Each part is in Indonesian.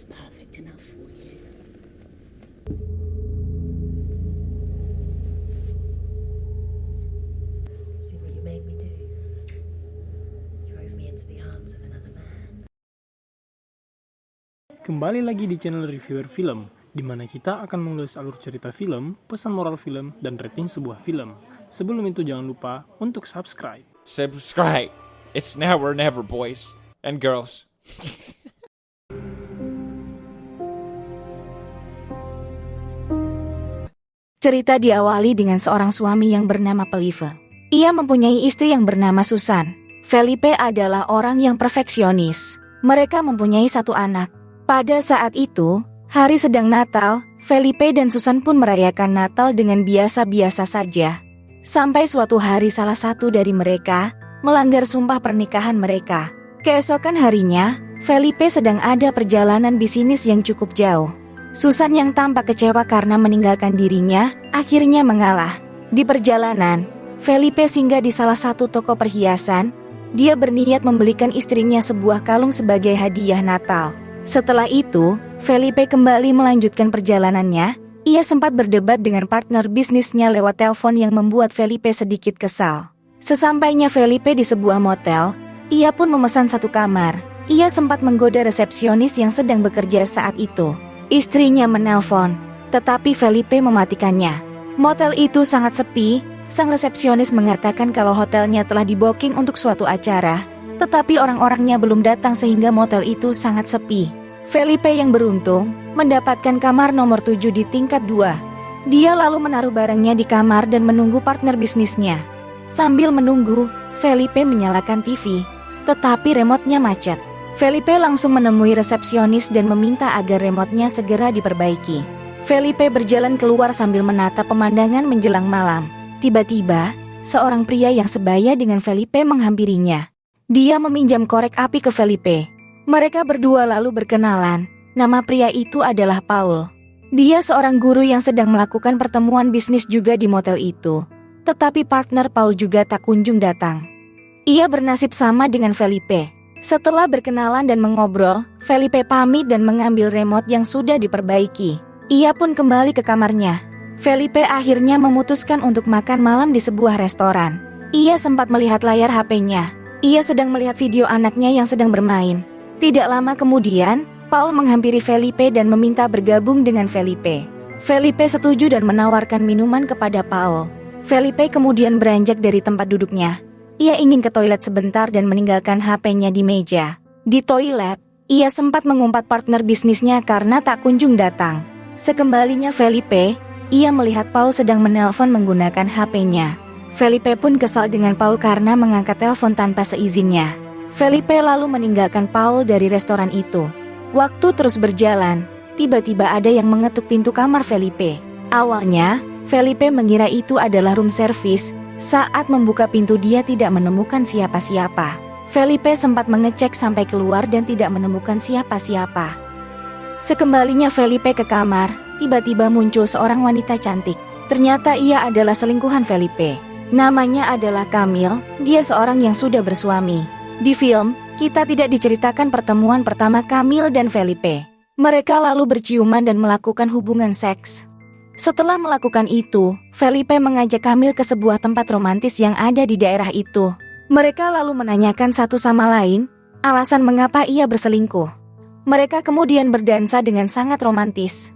is perfect enough for you. See what you made me do? Drove me into the arms of another man. Kembali lagi di channel Reviewer Film, di mana kita akan mengulas alur cerita film, pesan moral film, dan rating sebuah film. Sebelum itu jangan lupa untuk subscribe. Subscribe. It's now or never, boys and girls. Cerita diawali dengan seorang suami yang bernama Felipe. Ia mempunyai istri yang bernama Susan. Felipe adalah orang yang perfeksionis. Mereka mempunyai satu anak. Pada saat itu, hari sedang Natal, Felipe dan Susan pun merayakan Natal dengan biasa-biasa saja. Sampai suatu hari salah satu dari mereka melanggar sumpah pernikahan mereka. Keesokan harinya, Felipe sedang ada perjalanan bisnis yang cukup jauh. Susan yang tampak kecewa karena meninggalkan dirinya, akhirnya mengalah. Di perjalanan, Felipe singgah di salah satu toko perhiasan. Dia berniat membelikan istrinya sebuah kalung sebagai hadiah Natal. Setelah itu, Felipe kembali melanjutkan perjalanannya. Ia sempat berdebat dengan partner bisnisnya lewat telepon yang membuat Felipe sedikit kesal. Sesampainya Felipe di sebuah motel, ia pun memesan satu kamar. Ia sempat menggoda resepsionis yang sedang bekerja saat itu. Istrinya menelpon, tetapi Felipe mematikannya. Motel itu sangat sepi. Sang resepsionis mengatakan kalau hotelnya telah di-booking untuk suatu acara, tetapi orang-orangnya belum datang sehingga motel itu sangat sepi. Felipe yang beruntung mendapatkan kamar nomor 7 di tingkat 2. Dia lalu menaruh barangnya di kamar dan menunggu partner bisnisnya. Sambil menunggu, Felipe menyalakan TV, tetapi remote-nya macet. Felipe langsung menemui resepsionis dan meminta agar remote-nya segera diperbaiki. Felipe berjalan keluar sambil menatap pemandangan menjelang malam. Tiba-tiba, seorang pria yang sebaya dengan Felipe menghampirinya. Dia meminjam korek api ke Felipe. Mereka berdua lalu berkenalan. Nama pria itu adalah Paul. Dia seorang guru yang sedang melakukan pertemuan bisnis juga di motel itu. Tetapi partner Paul juga tak kunjung datang. Ia bernasib sama dengan Felipe. Setelah berkenalan dan mengobrol, Felipe pamit dan mengambil remote yang sudah diperbaiki. Ia pun kembali ke kamarnya. Felipe akhirnya memutuskan untuk makan malam di sebuah restoran. Ia sempat melihat layar HP-nya. Ia sedang melihat video anaknya yang sedang bermain. Tidak lama kemudian, Paul menghampiri Felipe dan meminta bergabung dengan Felipe. Felipe setuju dan menawarkan minuman kepada Paul. Felipe kemudian beranjak dari tempat duduknya. Ia ingin ke toilet sebentar dan meninggalkan HP-nya di meja. Di toilet, ia sempat mengumpat partner bisnisnya karena tak kunjung datang. Sekembalinya Felipe, ia melihat Paul sedang menelpon menggunakan HP-nya. Felipe pun kesal dengan Paul karena mengangkat telepon tanpa seizinnya. Felipe lalu meninggalkan Paul dari restoran itu. Waktu terus berjalan, tiba-tiba ada yang mengetuk pintu kamar Felipe. Awalnya, Felipe mengira itu adalah room service. Saat membuka pintu dia tidak menemukan siapa-siapa. Felipe sempat mengecek sampai keluar dan tidak menemukan siapa-siapa. Sekembalinya Felipe ke kamar, tiba-tiba muncul seorang wanita cantik. Ternyata ia adalah selingkuhan Felipe. Namanya adalah Camille, dia seorang yang sudah bersuami. Di film, kita tidak diceritakan pertemuan pertama Camille dan Felipe. Mereka lalu berciuman dan melakukan hubungan seks. Setelah melakukan itu, Felipe mengajak Camille ke sebuah tempat romantis yang ada di daerah itu. Mereka lalu menanyakan satu sama lain, alasan mengapa ia berselingkuh. Mereka kemudian berdansa dengan sangat romantis.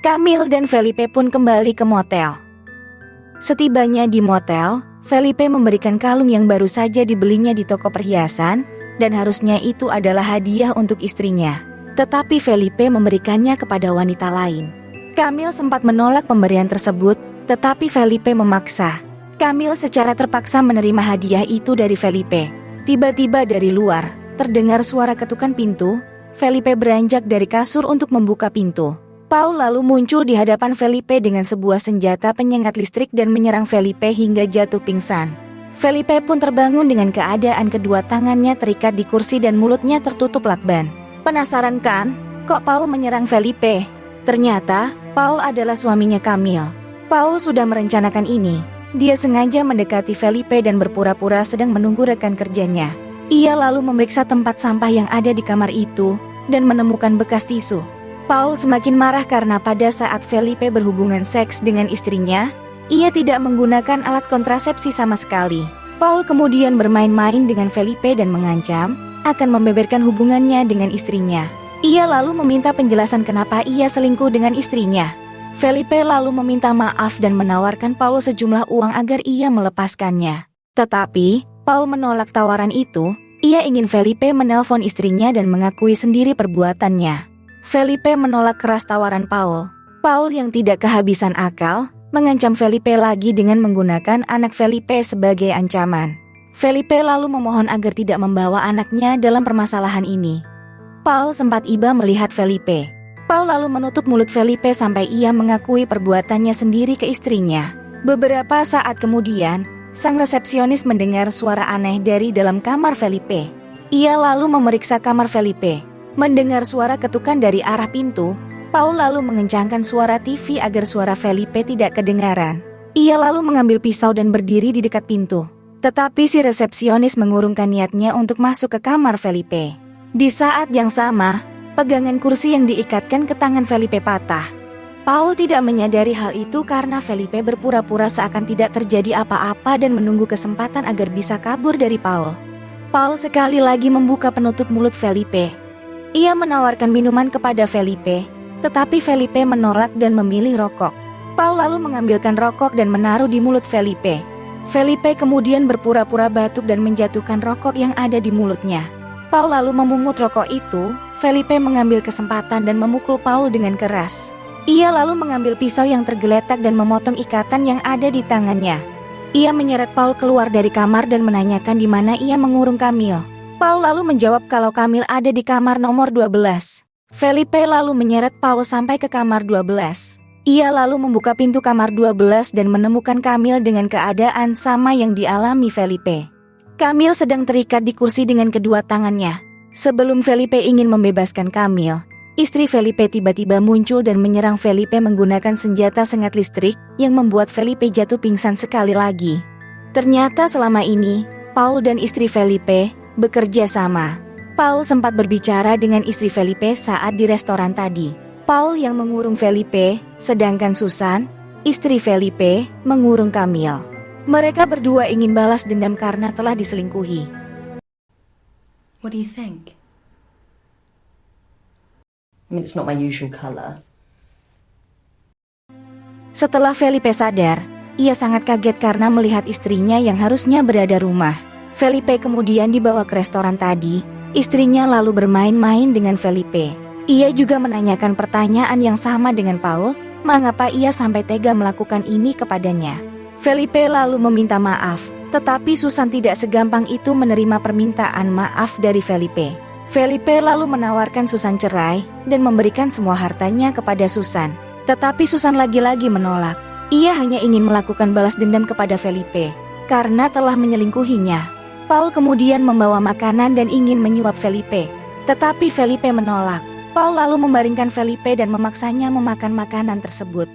Camille dan Felipe pun kembali ke motel. Setibanya di motel, Felipe memberikan kalung yang baru saja dibelinya di toko perhiasan, dan harusnya itu adalah hadiah untuk istrinya. Tetapi Felipe memberikannya kepada wanita lain. Camille sempat menolak pemberian tersebut, tetapi Felipe memaksa. Camille secara terpaksa menerima hadiah itu dari Felipe. Tiba-tiba dari luar, terdengar suara ketukan pintu. Felipe beranjak dari kasur untuk membuka pintu. Paul lalu muncul di hadapan Felipe dengan sebuah senjata penyengat listrik dan menyerang Felipe hingga jatuh pingsan. Felipe pun terbangun dengan keadaan kedua tangannya terikat di kursi dan mulutnya tertutup lakban. Penasaran kan? Kok Paul menyerang Felipe? Ternyata, Paul adalah suaminya Camille. Paul sudah merencanakan ini. Dia sengaja mendekati Felipe dan berpura-pura sedang menunggu rekan kerjanya. Ia lalu memeriksa tempat sampah yang ada di kamar itu. dan menemukan bekas tisu. Paul semakin marah karena pada saat Felipe berhubungan seks dengan istrinya, ia tidak menggunakan alat kontrasepsi sama sekali. Paul kemudian bermain-main dengan Felipe dan mengancam akan membeberkan hubungannya dengan istrinya. Ia lalu meminta penjelasan kenapa ia selingkuh dengan istrinya. Felipe lalu meminta maaf dan menawarkan Paul sejumlah uang agar ia melepaskannya. Tetapi, Paul menolak tawaran itu. Ia ingin Felipe menelpon istrinya dan mengakui sendiri perbuatannya. Felipe menolak keras tawaran Paul. Paul yang tidak kehabisan akal, mengancam Felipe lagi dengan menggunakan anak Felipe sebagai ancaman. Felipe lalu memohon agar tidak membawa anaknya dalam permasalahan ini. Paul sempat iba melihat Felipe. Paul lalu menutup mulut Felipe sampai ia mengakui perbuatannya sendiri ke istrinya. Beberapa saat kemudian, sang resepsionis mendengar suara aneh dari dalam kamar Felipe. Ia lalu memeriksa kamar Felipe. Mendengar suara ketukan dari arah pintu, Paul lalu mengencangkan suara TV agar suara Felipe tidak kedengaran. Ia lalu mengambil pisau dan berdiri di dekat pintu. Tetapi si resepsionis mengurungkan niatnya untuk masuk ke kamar Felipe. Di saat yang sama, pegangan kursi yang diikatkan ke tangan Felipe patah. Paul tidak menyadari hal itu karena Felipe berpura-pura seakan tidak terjadi apa-apa dan menunggu kesempatan agar bisa kabur dari Paul. Paul sekali lagi membuka penutup mulut Felipe. Ia menawarkan minuman kepada Felipe, tetapi Felipe menolak dan memilih rokok. Paul lalu mengambilkan rokok dan menaruh di mulut Felipe. Felipe kemudian berpura-pura batuk dan menjatuhkan rokok yang ada di mulutnya. Paul lalu memungut rokok itu. Felipe mengambil kesempatan dan memukul Paul dengan keras. Ia lalu mengambil pisau yang tergeletak dan memotong ikatan yang ada di tangannya. Ia menyeret Paul keluar dari kamar dan menanyakan di mana ia mengurung Camille. Paul lalu menjawab kalau Camille ada di kamar nomor 12. Felipe lalu menyeret Paul sampai ke kamar 12. Ia lalu membuka pintu kamar 12 dan menemukan Camille dengan keadaan sama yang dialami Felipe. Camille sedang terikat di kursi dengan kedua tangannya. Sebelum Felipe ingin membebaskan Camille, istri Felipe tiba-tiba muncul dan menyerang Felipe menggunakan senjata sengat listrik yang membuat Felipe jatuh pingsan sekali lagi. Ternyata selama ini, Paul dan istri Felipe bekerja sama. Paul sempat berbicara dengan istri Felipe saat di restoran tadi. Paul yang mengurung Felipe, sedangkan Susan, istri Felipe, mengurung Camille. Mereka berdua ingin balas dendam karena telah diselingkuhi. What do you think? I mean, it's not my usual color. Setelah Felipe sadar, ia sangat kaget karena melihat istrinya yang harusnya berada rumah. Felipe kemudian dibawa ke restoran tadi. Istrinya lalu bermain-main dengan Felipe. Ia juga menanyakan pertanyaan yang sama dengan Paul, mengapa ia sampai tega melakukan ini kepadanya. Felipe lalu meminta maaf, tetapi Susan tidak segampang itu menerima permintaan maaf dari Felipe. Felipe lalu menawarkan Susan cerai dan memberikan semua hartanya kepada Susan. Tetapi Susan lagi-lagi menolak. Ia hanya ingin melakukan balas dendam kepada Felipe karena telah menyelingkuhinya. Paul kemudian membawa makanan dan ingin menyuap Felipe. Tetapi Felipe menolak. Paul lalu membaringkan Felipe dan memaksanya memakan makanan tersebut.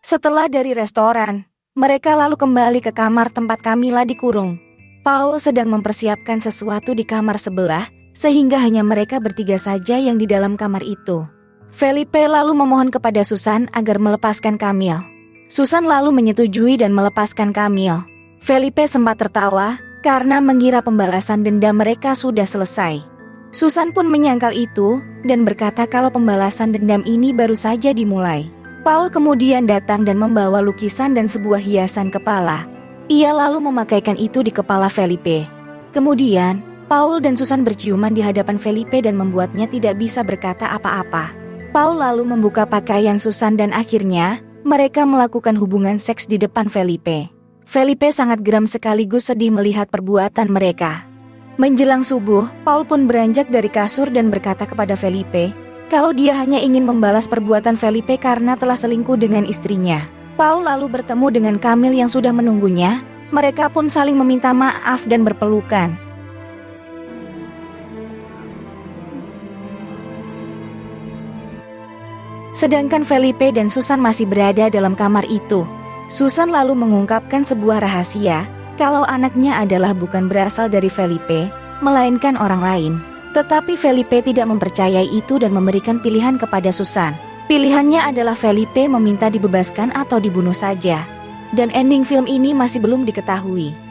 Setelah dari restoran, mereka lalu kembali ke kamar tempat Camilla dikurung. Paul sedang mempersiapkan sesuatu di kamar sebelah, sehingga hanya mereka bertiga saja yang di dalam kamar itu. Felipe lalu memohon kepada Susan agar melepaskan Camille. Susan lalu menyetujui dan melepaskan Camille. Felipe sempat tertawa karena mengira pembalasan dendam mereka sudah selesai. Susan pun menyangkal itu dan berkata kalau pembalasan dendam ini baru saja dimulai. Paul kemudian datang dan membawa lukisan dan sebuah hiasan kepala. Ia lalu memakaikan itu di kepala Felipe. Kemudian, Paul dan Susan berciuman di hadapan Felipe dan membuatnya tidak bisa berkata apa-apa. Paul lalu membuka pakaian Susan dan akhirnya, mereka melakukan hubungan seks di depan Felipe. Felipe sangat geram sekaligus sedih melihat perbuatan mereka. Menjelang subuh, Paul pun beranjak dari kasur dan berkata kepada Felipe, kalau dia hanya ingin membalas perbuatan Felipe karena telah selingkuh dengan istrinya. Paul lalu bertemu dengan Camille yang sudah menunggunya. Mereka pun saling meminta maaf dan berpelukan. Sedangkan Felipe dan Susan masih berada dalam kamar itu. Susan lalu mengungkapkan sebuah rahasia, kalau anaknya adalah bukan berasal dari Felipe, melainkan orang lain. Tetapi Felipe tidak mempercayai itu dan memberikan pilihan kepada Susan. Pilihannya adalah Felipe meminta dibebaskan atau dibunuh saja. Dan ending film ini masih belum diketahui.